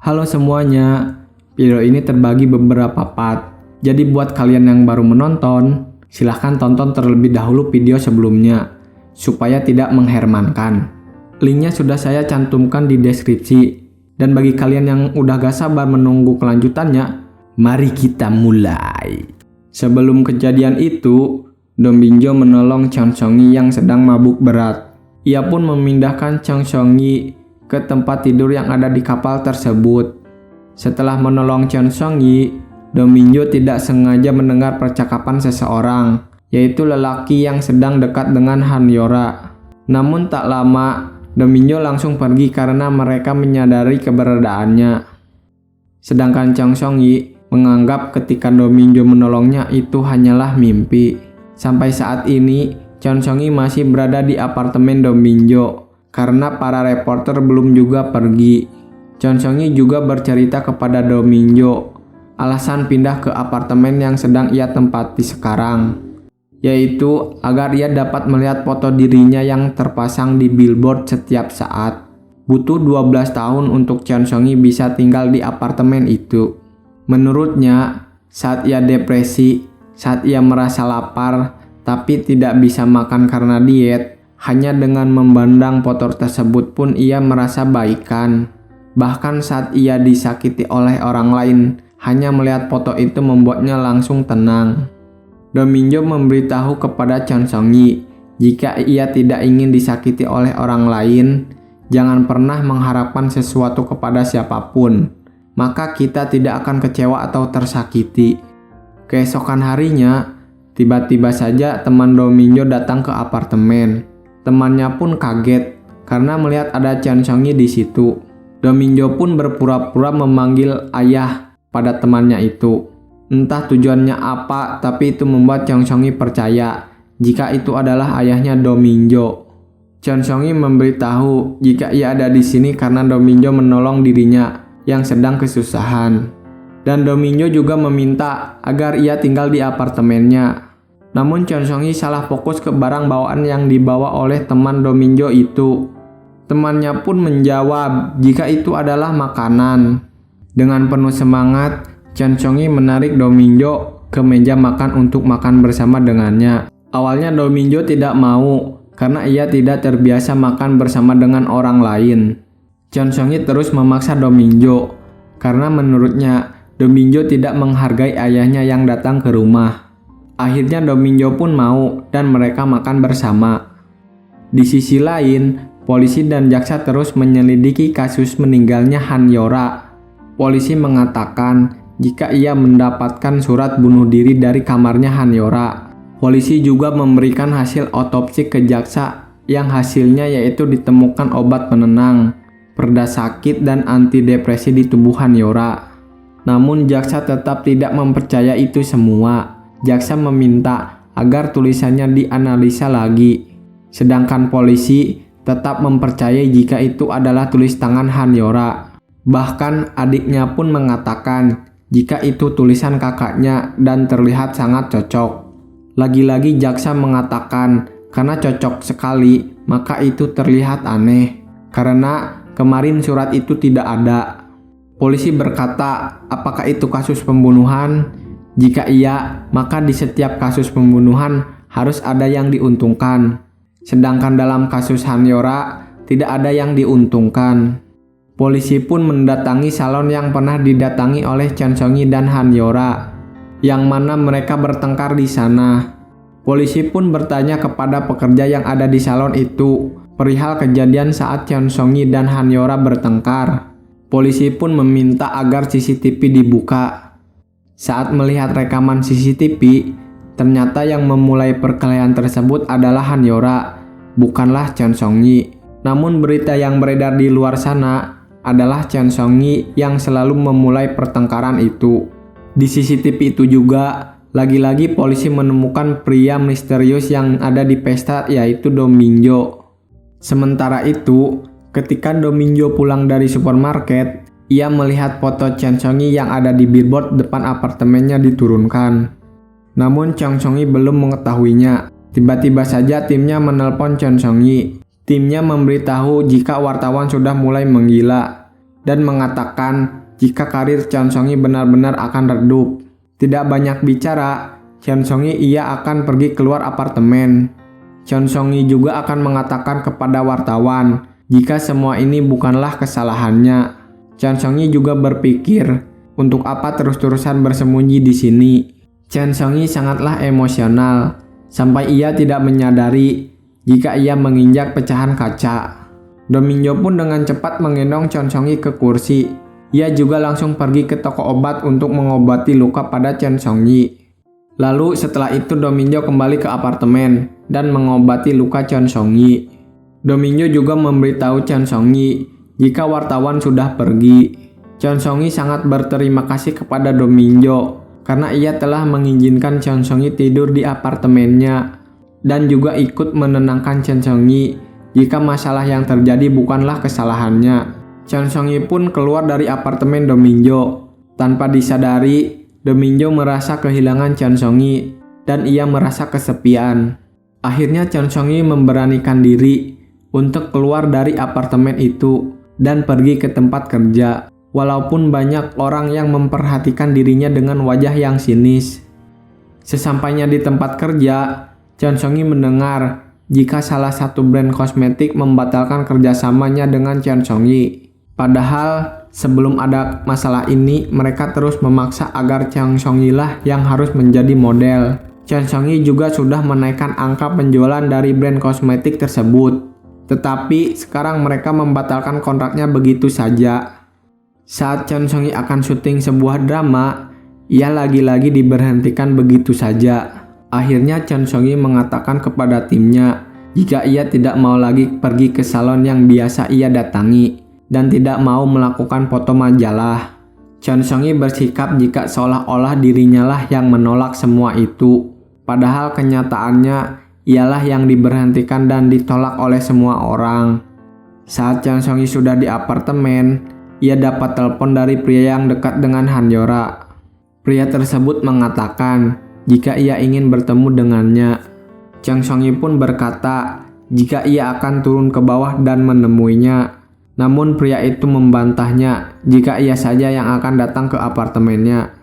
Halo semuanya, video ini terbagi beberapa part. Jadi buat kalian yang baru menonton, silahkan tonton terlebih dahulu video sebelumnya, supaya tidak menghermankan. Linknya sudah saya cantumkan di deskripsi. Dan bagi kalian yang udah gak sabar menunggu kelanjutannya, mari kita mulai. Sebelum kejadian itu, Dom Binjo menolong Cheon Seong-gi yang sedang mabuk berat. Ia pun memindahkan Cheon Seong-gi ke tempat tidur yang ada di kapal tersebut. Setelah menolong Cheon Seong-gi, Dom Binjo tidak sengaja mendengar percakapan seseorang, yaitu lelaki yang sedang dekat dengan Han Yora. Namun tak lama, Dom Binjo langsung pergi karena mereka menyadari keberadaannya. Sedangkan Cheon Seong-gi menganggap ketika Dom Binjo menolongnya itu hanyalah mimpi. Sampai saat ini, Cheon Seong-gi masih berada di apartemen Dom Binjo karena para reporter belum juga pergi. Cheon Seong-gi juga bercerita kepada Dom Binjo alasan pindah ke apartemen yang sedang ia tempati sekarang, yaitu agar ia dapat melihat foto dirinya yang terpasang di billboard setiap saat. Butuh 12 tahun untuk Cheon Seong-gi bisa tinggal di apartemen itu. Menurutnya, saat ia depresi, saat ia merasa lapar tapi tidak bisa makan karena diet, hanya dengan memandang foto tersebut pun ia merasa baikan. Bahkan saat ia disakiti oleh orang lain, hanya melihat foto itu membuatnya langsung tenang. Dom Binjo memberitahu kepada Cheon Seong-gi, jika ia tidak ingin disakiti oleh orang lain, jangan pernah mengharapkan sesuatu kepada siapapun, maka kita tidak akan kecewa atau tersakiti. Keesokan harinya, tiba-tiba saja teman Dom Binjo datang ke apartemen. Temannya pun kaget karena melihat ada Cheon Seong-gi di situ. Dom Binjo pun berpura-pura memanggil ayah pada temannya itu. Entah tujuannya apa, tapi itu membuat Cheon Seong-gi percaya jika itu adalah ayahnya Dom Binjo. Cheon Seong-gi memberitahu jika ia ada di sini karena Dom Binjo menolong dirinya yang sedang kesusahan. Dan Dom Binjo juga meminta agar ia tinggal di apartemennya. Namun Cheon Seong-gi salah fokus ke barang bawaan yang dibawa oleh teman Dom Binjo itu. Temannya pun menjawab jika itu adalah makanan. Dengan penuh semangat, Cheon Seong-gi menarik Dom Binjo ke meja makan untuk makan bersama dengannya. Awalnya Dom Binjo tidak mau karena ia tidak terbiasa makan bersama dengan orang lain. Cheon Seong-gi terus memaksa Dom Binjo karena menurutnya Dom Binjo tidak menghargai ayahnya yang datang ke rumah. Akhirnya Dom Binjo pun mau dan mereka makan bersama. Di sisi lain, polisi dan jaksa terus menyelidiki kasus meninggalnya Han Yora. Polisi mengatakan jika ia mendapatkan surat bunuh diri dari kamarnya Han Yora. Polisi juga memberikan hasil otopsi ke jaksa yang hasilnya yaitu ditemukan obat penenang, pereda sakit dan antidepresi di tubuh Han Yora. Namun jaksa tetap tidak mempercaya itu semua. Jaksa meminta agar tulisannya dianalisa lagi. Sedangkan polisi tetap mempercayai jika itu adalah tulis tangan Han Yora. Bahkan adiknya pun mengatakan jika itu tulisan kakaknya dan terlihat sangat cocok. Lagi-lagi jaksa mengatakan karena cocok sekali maka itu terlihat aneh karena kemarin surat itu tidak ada. Polisi berkata, apakah itu kasus pembunuhan? Jika iya, maka di setiap kasus pembunuhan harus ada yang diuntungkan. Sedangkan dalam kasus Han Yora, tidak ada yang diuntungkan. Polisi pun mendatangi salon yang pernah didatangi oleh Cheon Seong-gi dan Han Yora, yang mana mereka bertengkar di sana. Polisi pun bertanya kepada pekerja yang ada di salon itu perihal kejadian saat Cheon Seong-gi dan Han Yora bertengkar. Polisi pun meminta agar CCTV dibuka. Saat melihat rekaman CCTV, ternyata yang memulai perkelahian tersebut adalah Han Yora, bukanlah Cheon Seong-gi. Namun berita yang beredar di luar sana adalah Cheon Seong-gi yang selalu memulai pertengkaran itu. Di CCTV itu juga, lagi-lagi polisi menemukan pria misterius yang ada di pesta yaitu Dom Binjo. Sementara itu, ketika Dom Binjo pulang dari supermarket, ia melihat foto Cheon Seong-gi yang ada di billboard depan apartemennya diturunkan. Namun Cheon Seong-gi belum mengetahuinya. Tiba-tiba saja timnya menelpon Cheon Seong-gi. Timnya memberitahu jika wartawan sudah mulai menggila. dan mengatakan jika karir Cheon Song-yi benar-benar akan redup. Tidak banyak bicara, Cheon Song-yi ia akan pergi keluar apartemen. Cheon Song-yi juga akan mengatakan kepada wartawan jika semua ini bukanlah kesalahannya. Cheon Song-yi juga berpikir, untuk apa terus-terusan bersembunyi di sini? Cheon Song-yi sangatlah emosional, sampai ia tidak menyadari jika ia menginjak pecahan kaca. Do Min-jo pun dengan cepat menggendong Cheon Song-yi ke kursi. Ia juga langsung pergi ke toko obat untuk mengobati luka pada Cheon Song-yi. Lalu setelah itu Do Min-jo kembali ke apartemen dan mengobati luka Cheon Song-yi. Do Min-jo juga memberitahu Cheon Song-yi jika wartawan sudah pergi. Cheon Song-yi sangat berterima kasih kepada Do Min-jo karena ia telah mengizinkan Cheon Song-yi tidur di apartemennya dan juga ikut menenangkan Cheon Song-yi jika masalah yang terjadi bukanlah kesalahannya. Cheon Song-yi pun keluar dari apartemen Do Min-jo. Tanpa disadari, Do Min-jo merasa kehilangan Cheon Song-yi dan ia merasa kesepian. Akhirnya Cheon Song-yi memberanikan diri untuk keluar dari apartemen itu dan pergi ke tempat kerja. Walaupun banyak orang yang memperhatikan dirinya dengan wajah yang sinis. Sesampainya di tempat kerja, Cheon Song-yi mendengar jika salah satu brand kosmetik membatalkan kerjasamanya dengan Cheon Song-yi. Padahal sebelum ada masalah ini, mereka terus memaksa agar Cheon Song-yi lah yang harus menjadi model. Cheon Song-yi juga sudah menaikkan angka penjualan dari brand kosmetik tersebut. Tetapi sekarang mereka membatalkan kontraknya begitu saja. Saat Cheon Song-yi akan syuting sebuah drama, ia lagi-lagi diberhentikan begitu saja. Akhirnya Cheon Song-yi mengatakan kepada timnya jika ia tidak mau lagi pergi ke salon yang biasa ia datangi dan tidak mau melakukan foto majalah. Cheon Song-yi bersikap jika seolah-olah dirinya lah yang menolak semua itu. Padahal kenyataannya ialah yang diberhentikan dan ditolak oleh semua orang. Saat Cheon Song-yi sudah di apartemen, ia dapat telepon dari pria yang dekat dengan Han Yora. Pria tersebut mengatakan jika ia ingin bertemu dengannya. Cheon Song-yi pun berkata jika ia akan turun ke bawah dan menemuinya. Namun pria itu membantahnya jika ia saja yang akan datang ke apartemennya.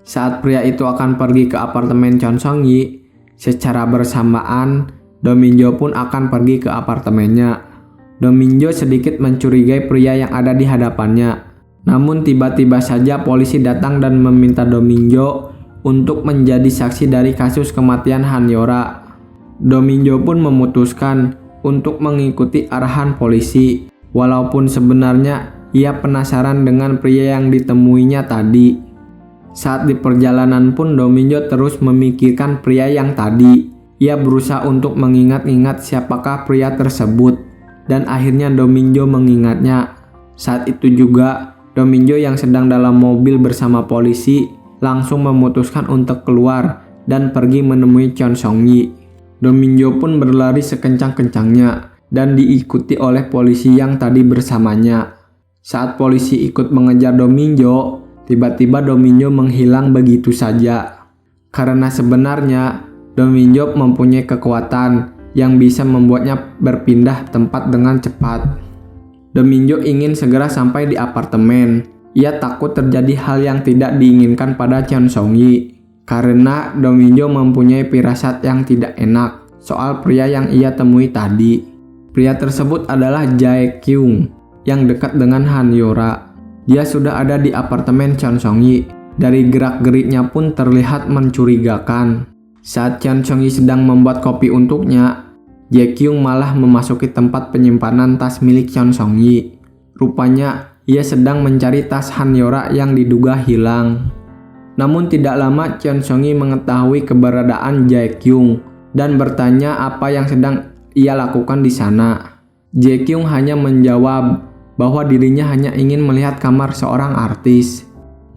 Saat pria itu akan pergi ke apartemen Cheon Song-yi, secara bersamaan Do Min-jo pun akan pergi ke apartemennya. Do Min-jo sedikit mencurigai pria yang ada di hadapannya. Namun tiba-tiba saja polisi datang dan meminta Do Min-jo untuk menjadi saksi dari kasus kematian Han Yora. Do Min-jo pun memutuskan untuk mengikuti arahan polisi, walaupun sebenarnya ia penasaran dengan pria yang ditemuinya tadi. Saat di perjalanan pun Do Min-jo terus memikirkan pria yang tadi. Ia berusaha untuk mengingat-ingat siapakah pria tersebut, dan akhirnya Do Min-jo mengingatnya. Saat itu juga Do Min-jo yang sedang dalam mobil bersama polisi langsung memutuskan untuk keluar dan pergi menemui Cheon Song-yi. Do Min-jo pun berlari sekencang-kencangnya dan diikuti oleh polisi yang tadi bersamanya. Saat polisi ikut mengejar Do Min-jo, tiba-tiba Do Min-jo menghilang begitu saja. Karena sebenarnya Do Min-jo mempunyai kekuatan yang bisa membuatnya berpindah tempat dengan cepat. Do Min-jo ingin segera sampai di apartemen. Ia takut terjadi hal yang tidak diinginkan pada Cheon Song-yi. Karena Do Min-jo mempunyai firasat yang tidak enak soal pria yang ia temui tadi. Pria tersebut adalah Jae Kyung yang dekat dengan Han Yora. Dia sudah ada di apartemen Cheon Song-yi. Dari gerak-geriknya pun terlihat mencurigakan. Saat Cheon Song-yi sedang membuat kopi untuknya, Jae Kyung malah memasuki tempat penyimpanan tas milik Cheon Song-yi. Rupanya ia sedang mencari tas Han Yora yang diduga hilang. Namun tidak lama Cheon Song-yi mengetahui keberadaan Jae Kyung dan bertanya apa yang sedang ia lakukan di sana. Jae Kyung hanya menjawab bahwa dirinya hanya ingin melihat kamar seorang artis.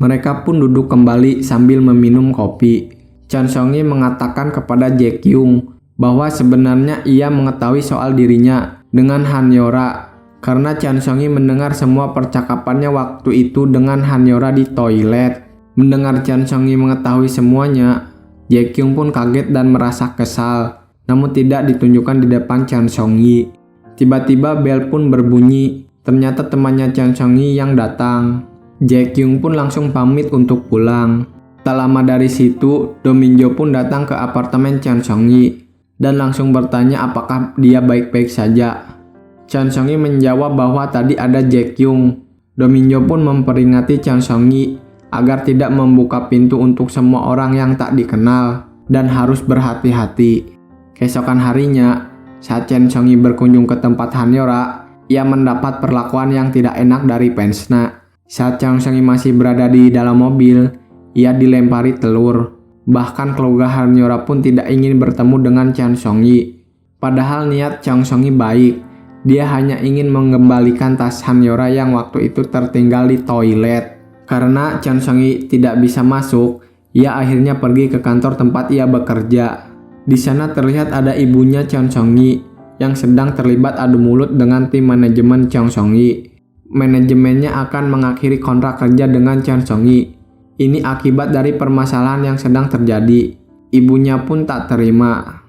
Mereka pun duduk kembali sambil meminum kopi. Cheon Song-yi mengatakan kepada Jae Kyung bahwa sebenarnya ia mengetahui soal dirinya dengan Han Yora karena Cheon Song-yi mendengar semua percakapannya waktu itu dengan Han Yora di toilet. Mendengar Cheon Song-yi mengetahui semuanya, Jae Kyung pun kaget dan merasa kesal, namun tidak ditunjukkan di depan Cheon Song-yi. Tiba-tiba bel pun berbunyi Ternyata temannya Chan Song-yi yang datang. Jae Kyung pun langsung pamit untuk pulang. Tak lama dari situ, Do Min-jo pun datang ke apartemen Chan Song-yi dan langsung bertanya apakah dia baik-baik saja. Chan Song-yi menjawab bahwa tadi ada Jae Kyung. Do Min-jo pun memperingatih Chan Song-yi agar tidak membuka pintu untuk semua orang yang tak dikenal dan harus berhati-hati. Keesokan harinya, saat Chan Song-yi berkunjung ke tempat Hanyora, ia mendapat perlakuan yang tidak enak dari fansnya. Saat Chan Song-yi masih berada di dalam mobil, ia dilempari telur. Bahkan keluarga Hanyora pun tidak ingin bertemu dengan Chan Song-yi. Padahal niat Chan Song-yi baik, dia hanya ingin mengembalikan tas Hanyora yang waktu itu tertinggal di toilet. Karena Chan Song-yi tidak bisa masuk, ia akhirnya pergi ke kantor tempat ia bekerja. Di sana terlihat ada ibunya Chan Song-yi yang sedang terlibat adu mulut dengan tim manajemen Chan Song-yi. Manajemennya akan mengakhiri kontrak kerja dengan Chan Song-yi. Ini akibat dari permasalahan yang sedang terjadi. Ibunya pun tak terima.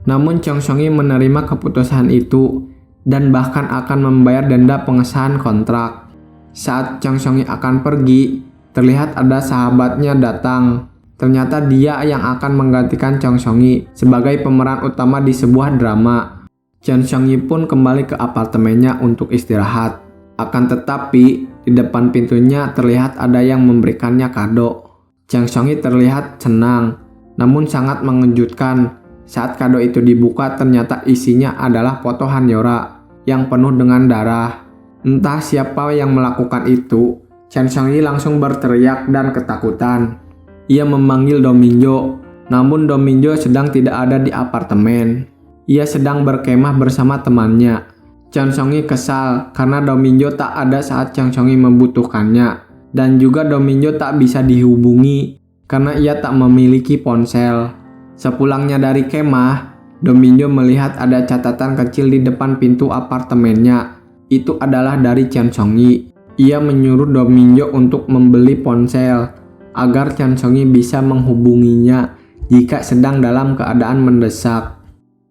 Namun Chan Song-yi menerima keputusan itu dan bahkan akan membayar denda pengesahan kontrak. Saat Chan Song-yi akan pergi, terlihat ada sahabatnya datang. Ternyata dia yang akan menggantikan Chan Song-yi sebagai pemeran utama di sebuah drama. Chan Song-yi pun kembali ke apartemennya untuk istirahat. Akan tetapi, di depan pintunya terlihat ada yang memberikannya kado. Chan Song-yi terlihat senang, namun sangat mengejutkan. Saat kado itu dibuka, ternyata isinya adalah foto Hanyora yang penuh dengan darah. Entah siapa yang melakukan itu, Chan Song-yi langsung berteriak dan ketakutan. Ia memanggil Do Min-jo, namun Do Min-jo sedang tidak ada di apartemen. Ia sedang berkemah bersama temannya. Chan Song-yi kesal karena Do Min-jo tak ada saat Chan Song-yi membutuhkannya. Dan juga Do Min-jo tak bisa dihubungi karena ia tak memiliki ponsel. Sepulangnya dari kemah, Do Min-jo melihat ada catatan kecil di depan pintu apartemennya. Itu adalah dari Chan Song-yi. Ia menyuruh Do Min-jo untuk membeli ponsel agar Chan Song-yi bisa menghubunginya jika sedang dalam keadaan mendesak.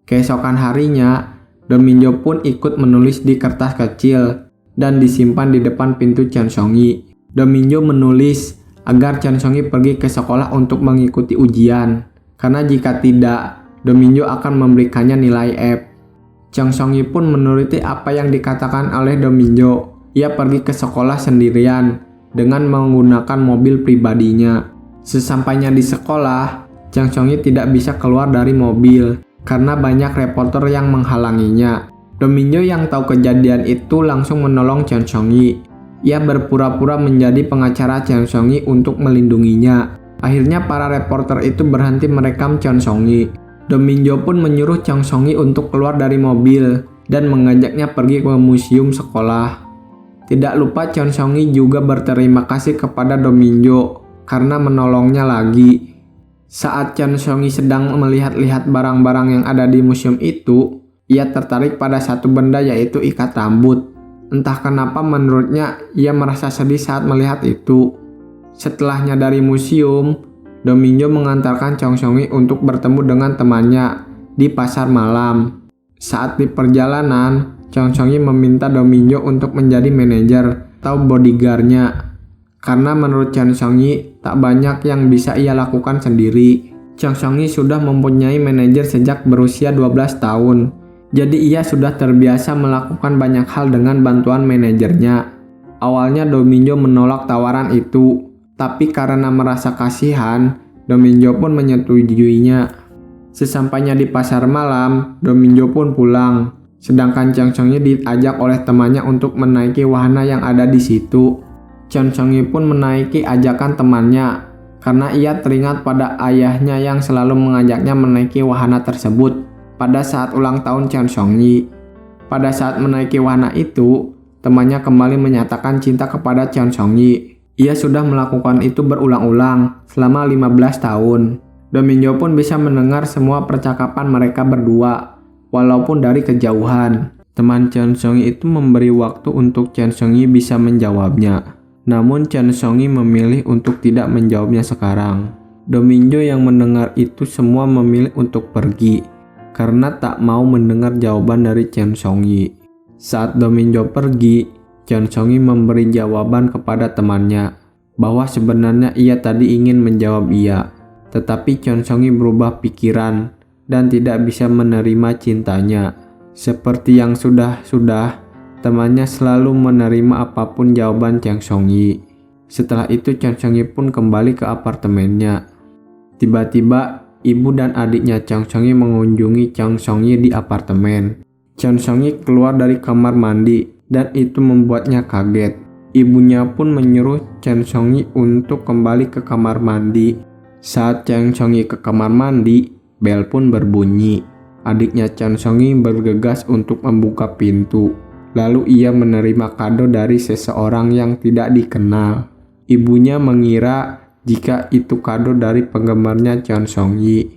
Keesokan harinya, Do Min-jo pun ikut menulis di kertas kecil dan disimpan di depan pintu Chan Song-yi. Do Min-jo menulis agar Chan Song-yi pergi ke sekolah untuk mengikuti ujian, karena jika tidak, Do Min-jo akan memberikannya nilai F. Chan Song-yi pun menuruti apa yang dikatakan oleh Do Min-jo. Ia pergi ke sekolah sendirian dengan menggunakan mobil pribadinya. Sesampainya di sekolah, Chan Song-yi tidak bisa keluar dari mobil karena banyak reporter yang menghalanginya. Do Min-jo yang tahu kejadian itu langsung menolong Chan Song-yi. Ia berpura-pura menjadi pengacara Chan Song-yi untuk melindunginya. Akhirnya para reporter itu berhenti merekam Chan Song-yi. Do Min-jo pun menyuruh Chan Song-yi untuk keluar dari mobil dan mengajaknya pergi ke museum sekolah. Tidak lupa Chan Song-yi juga berterima kasih kepada Do Min-jo karena menolongnya lagi. Saat Chan Song-yi sedang melihat-lihat barang-barang yang ada di museum itu, ia tertarik pada satu benda yaitu ikat rambut. Entah kenapa menurutnya ia merasa sedih saat melihat itu. Setelahnya dari museum, Do Min-jo mengantarkan Chan Song-yi untuk bertemu dengan temannya di pasar malam. Saat di perjalanan, Chan Song-yi meminta Do Min-jo untuk menjadi manajer atau bodyguard-nya. Karena menurut Chan Song-yi tak banyak yang bisa ia lakukan sendiri. Chan Song-yi sudah mempunyai manajer sejak berusia 12 tahun. Jadi ia sudah terbiasa melakukan banyak hal dengan bantuan manajernya. Awalnya Do Min-jo menolak tawaran itu, tapi karena merasa kasihan, Do Min-jo pun menyetujuinya. Sesampainya di pasar malam, Do Min-jo pun pulang. Sedangkan Chan Song-yi diajak oleh temannya untuk menaiki wahana yang ada di situ. Chan Song-yi pun menaiki ajakan temannya karena ia teringat pada ayahnya yang selalu mengajaknya menaiki wahana tersebut pada saat ulang tahun Chan Song-yi. Pada saat menaiki wahana itu, temannya kembali menyatakan cinta kepada Chan Song-yi. Ia sudah melakukan itu berulang-ulang selama 15 tahun. Do Min-jo pun bisa mendengar semua percakapan mereka berdua, walaupun dari kejauhan. Teman Chan Song-yi itu memberi waktu untuk Chan Song-yi bisa menjawabnya. Namun Chan Song-yi memilih untuk tidak menjawabnya sekarang. Do Min-jo yang mendengar itu semua memilih untuk pergi karena tak mau mendengar jawaban dari Chan Song-yi. Saat Do Min-jo pergi, Chan Song-yi memberi jawaban kepada temannya bahwa sebenarnya ia tadi ingin menjawab iya, tetapi Chan Song-yi berubah pikiran dan tidak bisa menerima cintanya. Seperti yang sudah-sudah, temannya selalu menerima apapun jawaban Chan Song-yi. Setelah itu Chan Song-yi pun kembali ke apartemennya. Tiba-tiba ibu dan adiknya Chan Song-yi mengunjungi Chan Song-yi di apartemen. Chan Song-yi keluar dari kamar mandi dan itu membuatnya kaget. Ibunya pun menyuruh Chan Song-yi untuk kembali ke kamar mandi. Saat Chan Song-yi ke kamar mandi, bel pun berbunyi. Adiknya Chan Song-yi bergegas untuk membuka pintu. Lalu ia menerima kado dari seseorang yang tidak dikenal. Ibunya mengira jika itu kado dari penggemarnya Chan Song-yi.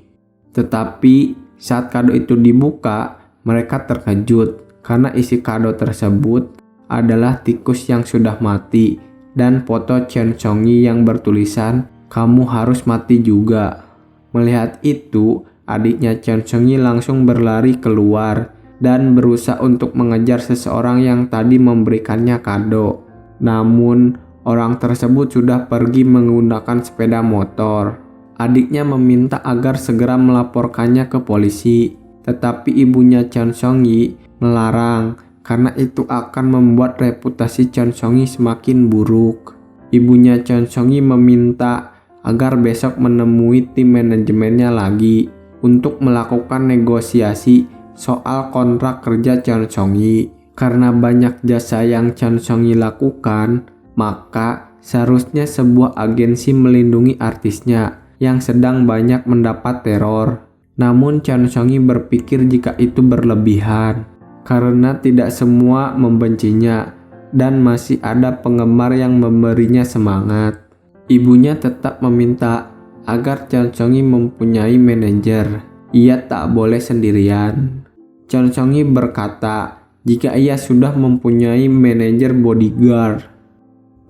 Tetapi saat kado itu dibuka, mereka terkejut karena isi kado tersebut adalah tikus yang sudah mati dan foto Chan Song-yi yang bertulisan, "Kamu harus mati juga." Melihat itu, adiknya Chan Song-yi langsung berlari keluar dan berusaha untuk mengejar seseorang yang tadi memberikannya kado. Namun, orang tersebut sudah pergi menggunakan sepeda motor. Adiknya meminta agar segera melaporkannya ke polisi, tetapi ibunya Chan Song-yi melarang karena itu akan membuat reputasi Chan Song-yi semakin buruk. Ibunya Chan Song-yi meminta agar besok menemui tim manajemennya lagi untuk melakukan negosiasi soal kontrak kerja Chan Song-yi. Karena banyak jasa yang Chan Song-yi lakukan, maka seharusnya sebuah agensi melindungi artisnya yang sedang banyak mendapat teror. Namun Chan Song-yi berpikir jika itu berlebihan, karena tidak semua membencinya dan masih ada penggemar yang memberinya semangat. Ibunya tetap meminta agar Chan Song-yi mempunyai manajer. Ia tak boleh sendirian. Chan Song-yi berkata jika ia sudah mempunyai manajer bodyguard.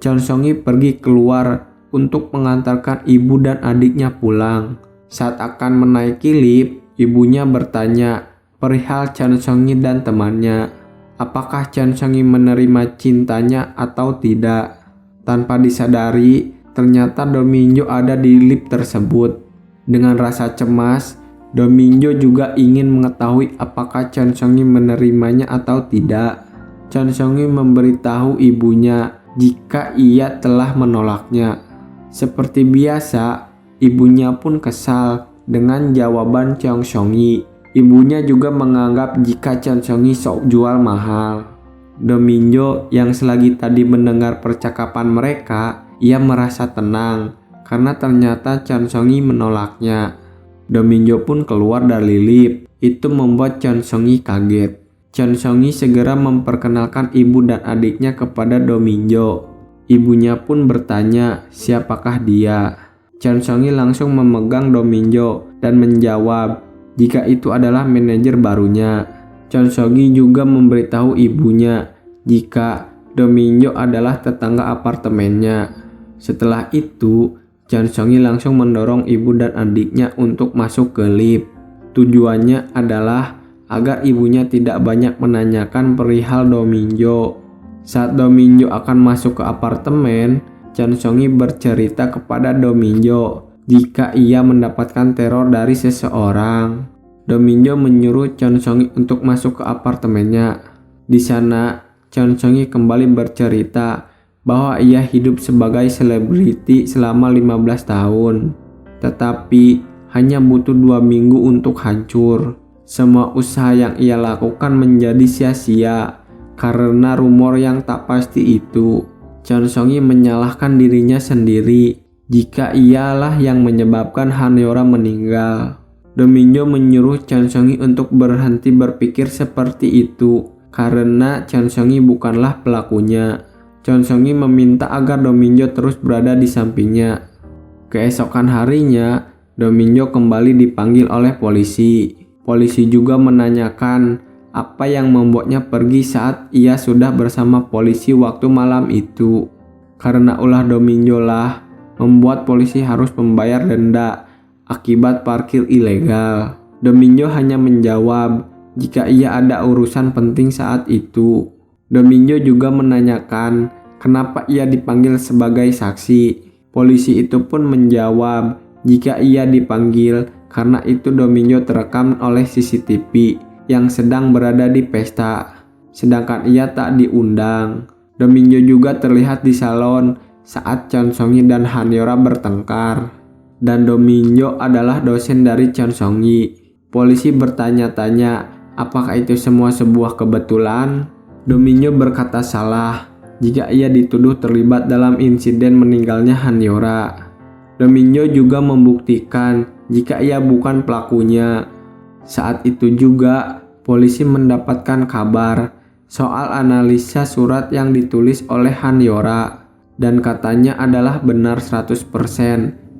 Chan Song-yi pergi keluar untuk mengantarkan ibu dan adiknya pulang. Saat akan menaiki lift, ibunya bertanya perihal Chan Song-yi dan temannya. Apakah Chan Song-yi menerima cintanya atau tidak? Tanpa disadari, ternyata Dominjo ada di lift tersebut. Dengan rasa cemas, Dominjo juga ingin mengetahui apakah Chan Song-yi menerimanya atau tidak. Chan Song-yi memberitahu ibunya jika ia telah menolaknya. Seperti biasa, ibunya pun kesal dengan jawaban Chan Song-yi. Ibunya juga menganggap jika Chan Song-yi sok jual mahal. Dominjo yang selagi tadi mendengar percakapan mereka, ia merasa tenang karena ternyata Chan Song-yi menolaknya. Dominjo pun keluar dari lift. Itu membuat Chan Song-yi kaget. Chan Song-yi segera memperkenalkan ibu dan adiknya kepada Dominjo. Ibunya pun bertanya siapakah dia. Chan Song-yi langsung memegang Dominjo dan menjawab jika itu adalah manajer barunya. Chan Song-yi juga memberitahu ibunya jika Dominjo adalah tetangga apartemennya. Setelah itu, Chan Song-yi langsung mendorong ibu dan adiknya untuk masuk ke lift. Tujuannya adalah agar ibunya tidak banyak menanyakan perihal Dominjo. Saat Dominjo akan masuk ke apartemen, Chan Song-yi bercerita kepada Dominjo jika ia mendapatkan teror dari seseorang. Dominjo menyuruh Chan Song-yi untuk masuk ke apartemennya. Di sana, Chan Song-yi kembali bercerita bahwa ia hidup sebagai selebriti selama 15 tahun. Tetapi hanya butuh 2 minggu untuk hancur. Semua usaha yang ia lakukan menjadi sia-sia karena rumor yang tak pasti itu. Chan Song-yi menyalahkan dirinya sendiri jika ialah yang menyebabkan Hanyora meninggal. Dominjo menyuruh Chan Song-yi untuk berhenti berpikir seperti itu karena Chan Song-yi bukanlah pelakunya. Chan Song-yi meminta agar Dominjo terus berada di sampingnya. Keesokan harinya, Dominjo kembali dipanggil oleh polisi. Polisi juga menanyakan apa yang membuatnya pergi saat ia sudah bersama polisi waktu malam itu. Karena ulah Dominjo lah membuat polisi harus membayar denda akibat parkir ilegal. Dominjo hanya menjawab jika ia ada urusan penting saat itu. Domingo juga menanyakan kenapa ia dipanggil sebagai saksi. Polisi itu pun menjawab jika ia dipanggil karena itu Domingo terekam oleh CCTV yang sedang berada di pesta, sedangkan ia tak diundang. Domingo juga terlihat di salon saat Cheon Song Yi dan Hanyora bertengkar. Dan Domingo adalah dosen dari Cheon Song Yi. Polisi bertanya-tanya apakah itu semua sebuah kebetulan. Domingo berkata salah jika ia dituduh terlibat dalam insiden meninggalnya Hanyora. Domingo juga membuktikan jika ia bukan pelakunya. Saat itu juga polisi mendapatkan kabar soal analisa surat yang ditulis oleh Hanyora dan katanya adalah benar 100%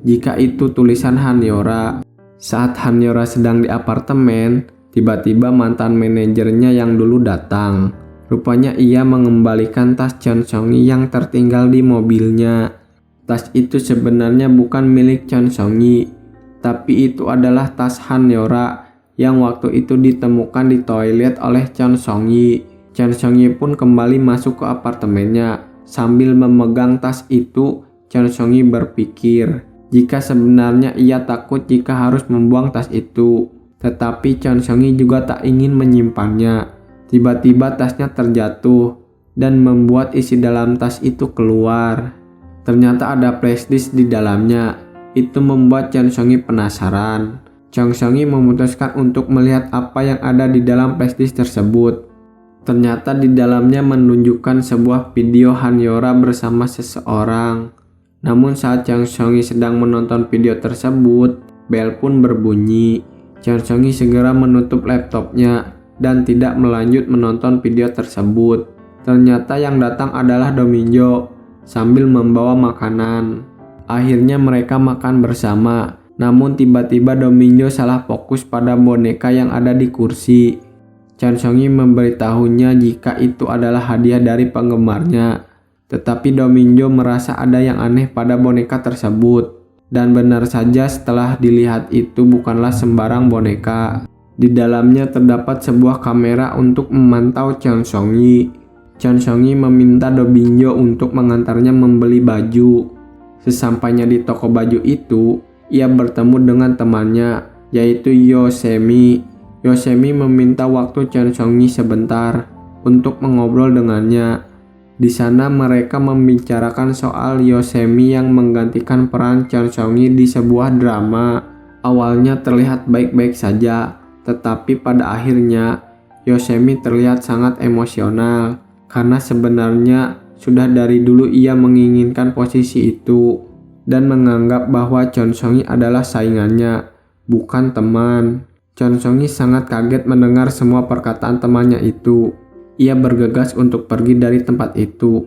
jika itu tulisan Hanyora. Saat Hanyora sedang di apartemen, tiba-tiba mantan manajernya yang dulu datang. Rupanya ia mengembalikan tas Cheon Song Yi yang tertinggal di mobilnya. Tas itu sebenarnya bukan milik Cheon Song Yi, tapi itu adalah tas Hanyora yang waktu itu ditemukan di toilet oleh Cheon Song Yi. Cheon Song Yi pun kembali masuk ke apartemennya. Sambil memegang tas itu, Cheon Song Yi berpikir jika sebenarnya ia takut jika harus membuang tas itu. Tetapi Cheon Song Yi juga tak ingin menyimpannya. Tiba-tiba tasnya terjatuh dan membuat isi dalam tas itu keluar. Ternyata ada flashdisk di dalamnya. Itu membuat Cheon Song Yi penasaran. Cheon Song Yi memutuskan untuk melihat apa yang ada di dalam flashdisk tersebut. Ternyata di dalamnya menunjukkan sebuah video Hanyora bersama seseorang. Namun saat Cheon Song Yi sedang menonton video tersebut, bel pun berbunyi. Cheon Song Yi segera menutup laptopnya dan tidak melanjut menonton video tersebut. Ternyata yang datang adalah Domingo sambil membawa makanan. Akhirnya mereka makan bersama. Namun tiba-tiba Domingo salah fokus pada boneka yang ada di kursi. Cheon Song Yi memberitahunya jika itu adalah hadiah dari penggemarnya. Tetapi Domingo merasa ada yang aneh pada boneka tersebut. Dan benar saja setelah dilihat itu bukanlah sembarang boneka. Di dalamnya terdapat sebuah kamera untuk memantau Cheon Song Yi. Cheon Song Yi meminta Domingo untuk mengantarnya membeli baju. Sesampainya di toko baju itu, ia bertemu dengan temannya, yaitu Yosemi. Yosemi meminta waktu Cheon Song Yi sebentar untuk mengobrol dengannya. Di sana mereka membicarakan soal Yosemi yang menggantikan peran Cheon Song Yi di sebuah drama. Awalnya terlihat baik-baik saja, tetapi pada akhirnya Yosemi terlihat sangat emosional karena sebenarnya sudah dari dulu ia menginginkan posisi itu dan menganggap bahwa Cheon Song Yi adalah saingannya, bukan teman. Cheon Song Yi sangat kaget mendengar semua perkataan temannya itu. Ia bergegas untuk pergi dari tempat itu.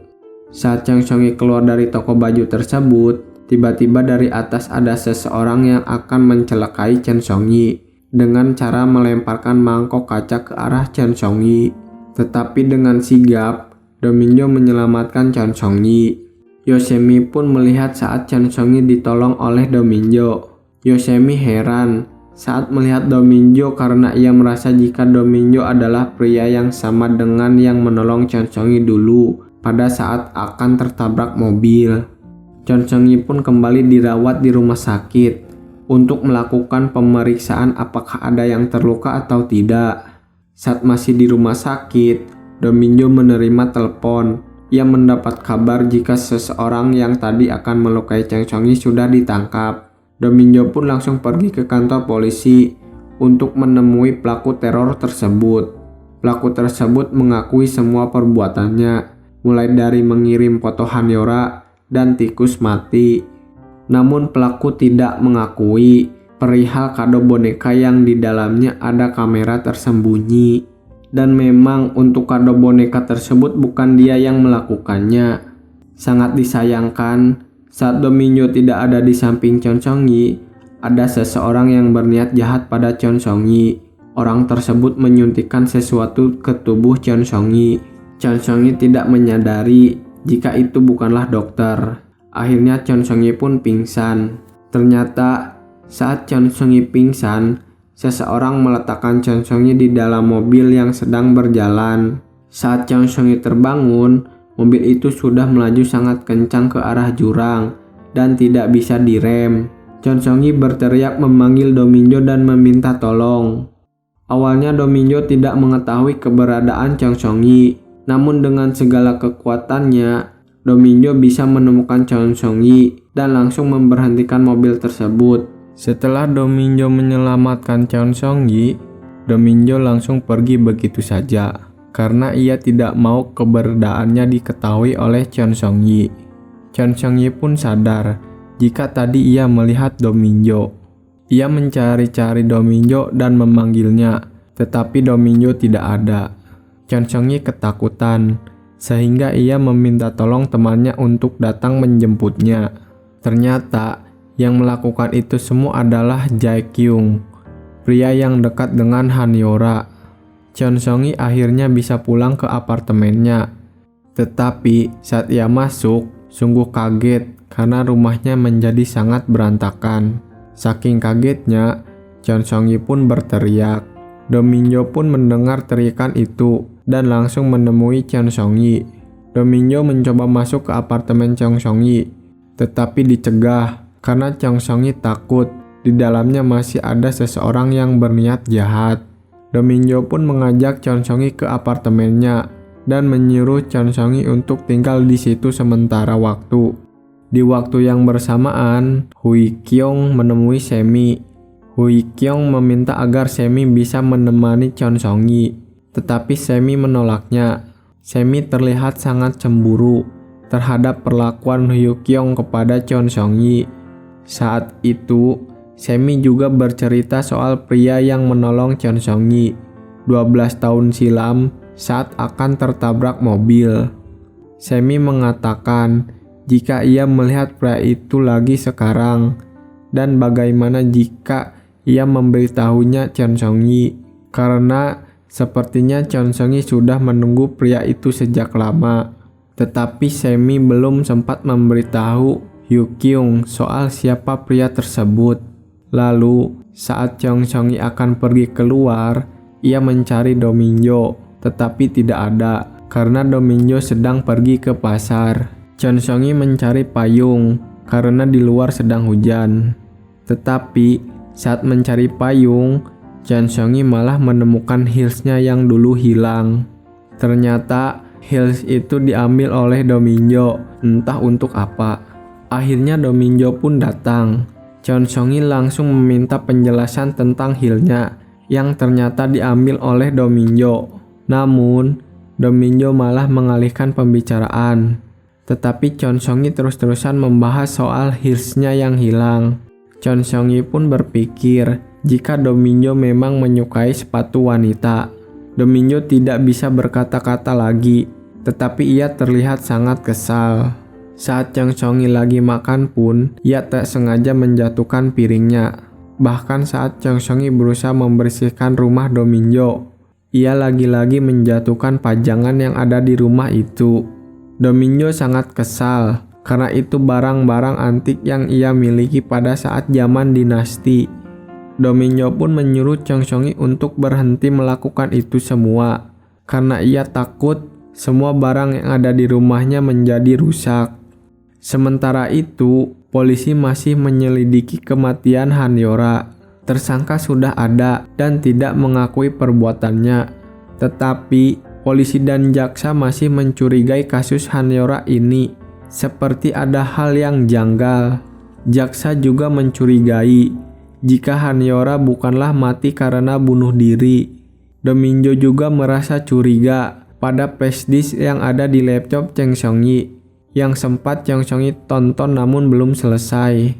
Saat Cheon Song Yi keluar dari toko baju tersebut, tiba-tiba dari atas ada seseorang yang akan mencelakai Cheon Song Yi dengan cara melemparkan mangkok kaca ke arah Cheon Song Yi. Tetapi dengan sigap, Domingo menyelamatkan Cheon Song Yi. Yosemi pun melihat saat Cheon Song Yi ditolong oleh Domingo. Yosemi heran saat melihat Domingo karena ia merasa jika Domingo adalah pria yang sama dengan yang menolong Cheon Song Yi dulu pada saat akan tertabrak mobil. Cheon Song Yi pun kembali dirawat di rumah sakit untuk melakukan pemeriksaan apakah ada yang terluka atau tidak. Saat masih di rumah sakit, Domingo menerima telepon. Ia mendapat kabar jika seseorang yang tadi akan melukai Cheon Song Yi sudah ditangkap. Domingo pun langsung pergi ke kantor polisi untuk menemui pelaku teror tersebut. Pelaku tersebut mengakui semua perbuatannya, mulai dari mengirim foto Hanyora dan tikus mati. Namun pelaku tidak mengakui perihal kado boneka yang di dalamnya ada kamera tersembunyi. Dan memang untuk kado boneka tersebut bukan dia yang melakukannya. Sangat disayangkan, saat Domingo tidak ada di samping Cheon Song Yi, ada seseorang yang berniat jahat pada Cheon Song Yi. Orang tersebut menyuntikkan sesuatu ke tubuh Cheon Song Yi. Cheon Song Yi tidak menyadari jika itu bukanlah dokter. Akhirnya Cheon Song Yi pun pingsan. Ternyata saat Cheon Song Yi pingsan, seseorang meletakkan Cheon Song Yi di dalam mobil yang sedang berjalan. Saat Chang Song-yi terbangun, mobil itu sudah melaju sangat kencang ke arah jurang dan tidak bisa direm. Chang Song-yi berteriak memanggil Do Min-jo dan meminta tolong. Awalnya Do Min-jo tidak mengetahui keberadaan Chang Song-yi, namun dengan segala kekuatannya, Do Min-jo bisa menemukan Chang Song-yi dan langsung memberhentikan mobil tersebut. Setelah Do Min-jo menyelamatkan Chang Song-yi, Do Min-jo langsung pergi begitu saja karena ia tidak mau keberadaannya diketahui oleh Chang Song-yi. Chang Song-yi pun sadar jika tadi ia melihat Do Min-jo. Ia mencari-cari Do Min-jo dan memanggilnya, tetapi Do Min-jo tidak ada. Chang Song-yi ketakutan, sehingga ia meminta tolong temannya untuk datang menjemputnya. Ternyata yang melakukan itu semua adalah Jae Kyung, pria yang dekat dengan Han Yora. Chang Song-yi akhirnya bisa pulang ke apartemennya. Tetapi saat ia masuk, sungguh kaget karena rumahnya menjadi sangat berantakan. Saking kagetnya, Chang Song-yi pun berteriak. Do Min-jo pun mendengar teriakan itu dan langsung menemui Chang Song-yi. Do Min-jo mencoba masuk ke apartemen Chang Song-yi, tetapi dicegah karena Chang Song-yi takut di dalamnya masih ada seseorang yang berniat jahat. Do Min-jo pun mengajak Chang Song-yi ke apartemennya dan menyuruh Chang Song-yi untuk tinggal di situ sementara waktu. Di waktu yang bersamaan, Hui Kyung menemui Semi. Hui Kyung meminta agar Semi bisa menemani Chang Song-yi, tetapi Semi menolaknya. Semi terlihat sangat cemburu terhadap perlakuan Hui Kyung kepada Chang Song-yi. Saat itu, Semi juga bercerita soal pria yang menolong Chang Song-yi 12 tahun silam saat akan tertabrak mobil. Semi mengatakan jika ia melihat pria itu lagi sekarang dan bagaimana jika ia memberitahunya Chang Song-yi, karena sepertinya Chang Song-yi sudah menunggu pria itu sejak lama. Tetapi Semi belum sempat memberitahu Hui Kyung soal siapa pria tersebut. Lalu, saat Chang Song-yi akan pergi keluar, ia mencari Do Min-jo, tetapi tidak ada karena Do Min-jo sedang pergi ke pasar. Chang Song-yi mencari payung karena di luar sedang hujan. Tetapi, saat mencari payung, Chang Song-yi malah menemukan heelsnya yang dulu hilang. Ternyata, heels itu diambil oleh Do Min-jo, entah untuk apa. Akhirnya Do Min-jo pun datang. Chang Song-yi langsung meminta penjelasan tentang heelnya yang ternyata diambil oleh Do Min-jo. Namun, Do Min-jo malah mengalihkan pembicaraan. Tetapi Chang Song-yi terus-terusan membahas soal heelsnya yang hilang. Chang Song-yi pun berpikir jika Do Min-jo memang menyukai sepatu wanita. Do Min-jo tidak bisa berkata-kata lagi, tetapi ia terlihat sangat kesal. Saat Chang Song-yi lagi makan pun, ia tak sengaja menjatuhkan piringnya. Bahkan saat Chang Song-yi berusaha membersihkan rumah Do Min-jo, ia lagi-lagi menjatuhkan pajangan yang ada di rumah itu. Do Min-jo sangat kesal karena itu barang-barang antik yang ia miliki pada saat zaman dinasti. Do Min-jo pun menyuruh Chang Song-yi untuk berhenti melakukan itu semua karena ia takut semua barang yang ada di rumahnya menjadi rusak. Sementara itu, polisi masih menyelidiki kematian Han Yora. Tersangka sudah ada dan tidak mengakui perbuatannya. Tetapi, polisi dan jaksa masih mencurigai kasus Han Yora ini. Seperti ada hal yang janggal. Jaksa juga mencurigai jika Han Yora bukanlah mati karena bunuh diri. Do Min-jo juga merasa curiga pada flashdisk yang ada di laptop Chang Song-yi yang sempat Chang Song-yi tonton namun belum selesai.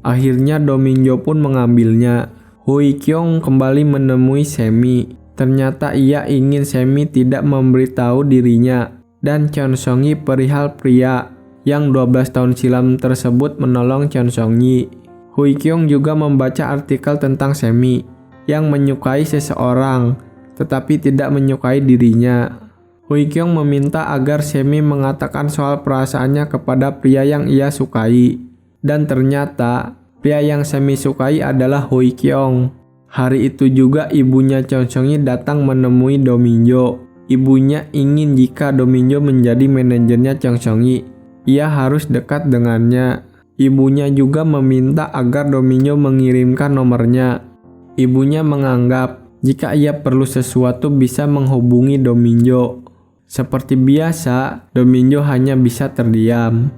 Akhirnya Do Min-jo pun mengambilnya. Hui Kyung kembali menemui Semi. Ternyata ia ingin Semi tidak memberitahu dirinya dan Chang Song-yi perihal pria yang 12 tahun silam tersebut menolong Chang Song-yi. Hui Kyung juga membaca artikel tentang Semi yang menyukai seseorang tetapi tidak menyukai dirinya. Hui Kyung meminta agar Semi mengatakan soal perasaannya kepada pria yang ia sukai. Dan ternyata, pria yang Semi sukai adalah Hui Kyung. Hari itu juga ibunya Chang Song-yi datang menemui Do Min-jo Ibunya ingin jika Do Minjo menjadi manajernya Chang Seong-gi, ia harus dekat dengannya. Ibunya juga meminta agar Do Minjo mengirimkan nomornya. Ibunya menganggap jika ia perlu sesuatu bisa menghubungi Do Minjo. Seperti biasa, Do Minjo hanya bisa terdiam.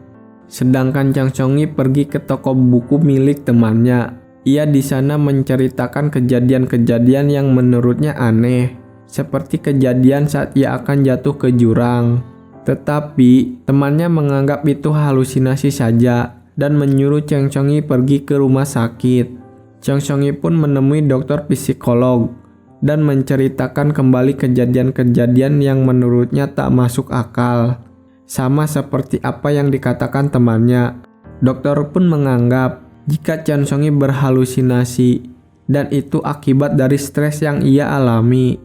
Sedangkan Chang Seong-gi pergi ke toko buku milik temannya. Ia di sana menceritakan kejadian-kejadian yang menurutnya aneh, seperti kejadian saat ia akan jatuh ke jurang. Tetapi temannya menganggap itu halusinasi saja dan menyuruh Chang Seong-gi pergi ke rumah sakit. Chang Seong-gi pun menemui dokter psikolog dan menceritakan kembali kejadian-kejadian yang menurutnya tak masuk akal. Sama seperti apa yang dikatakan temannya. Dokter pun menganggap jika Chang Seong-gi berhalusinasi dan itu akibat dari stres yang ia alami.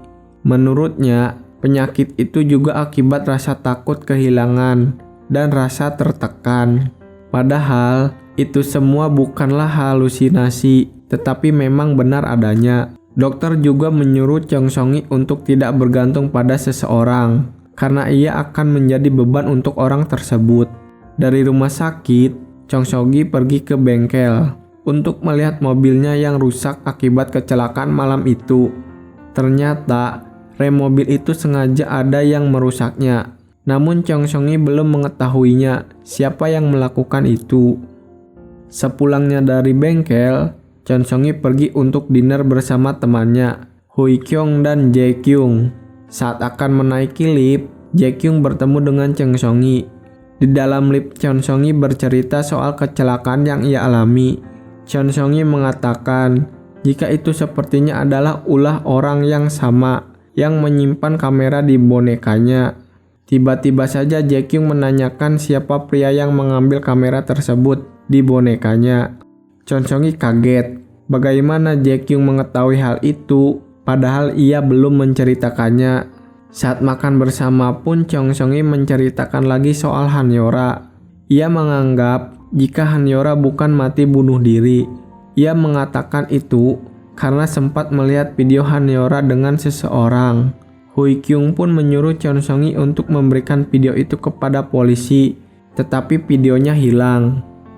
Menurutnya, penyakit itu juga akibat rasa takut kehilangan dan rasa tertekan. Padahal, itu semua bukanlah halusinasi, tetapi memang benar adanya. Dokter juga menyuruh Chang Seong-gi untuk tidak bergantung pada seseorang, karena ia akan menjadi beban untuk orang tersebut. Dari rumah sakit, Chang Seong-gi pergi ke bengkel untuk melihat mobilnya yang rusak akibat kecelakaan malam itu. Ternyata, rem mobil itu sengaja ada yang merusaknya. Namun Chang Seong-gi belum mengetahuinya siapa yang melakukan itu. Sepulangnya dari bengkel, Chang Seong-gi pergi untuk dinner bersama temannya, Hui Kyung dan Jae Kyung. Saat akan menaiki lift, Jae Kyung bertemu dengan Chang Seong-gi. Di dalam lift, Chang Seong-gi bercerita soal kecelakaan yang ia alami. Chang Seong-gi mengatakan jika itu sepertinya adalah ulah orang yang sama yang menyimpan kamera di bonekanya. Tiba-tiba saja Jae Kyung menanyakan siapa pria yang mengambil kamera tersebut di bonekanya. Chang Seong-gi kaget. Bagaimana Jae Kyung mengetahui hal itu, padahal ia belum menceritakannya. Saat makan bersama pun Chang Seong-gi menceritakan lagi soal Hanyora. Ia menganggap jika Hanyora bukan mati bunuh diri. Ia mengatakan itu karena sempat melihat video Hanyora dengan seseorang. Hui Kyung pun menyuruh Chang Seong-gi untuk memberikan video itu kepada polisi, tetapi videonya hilang.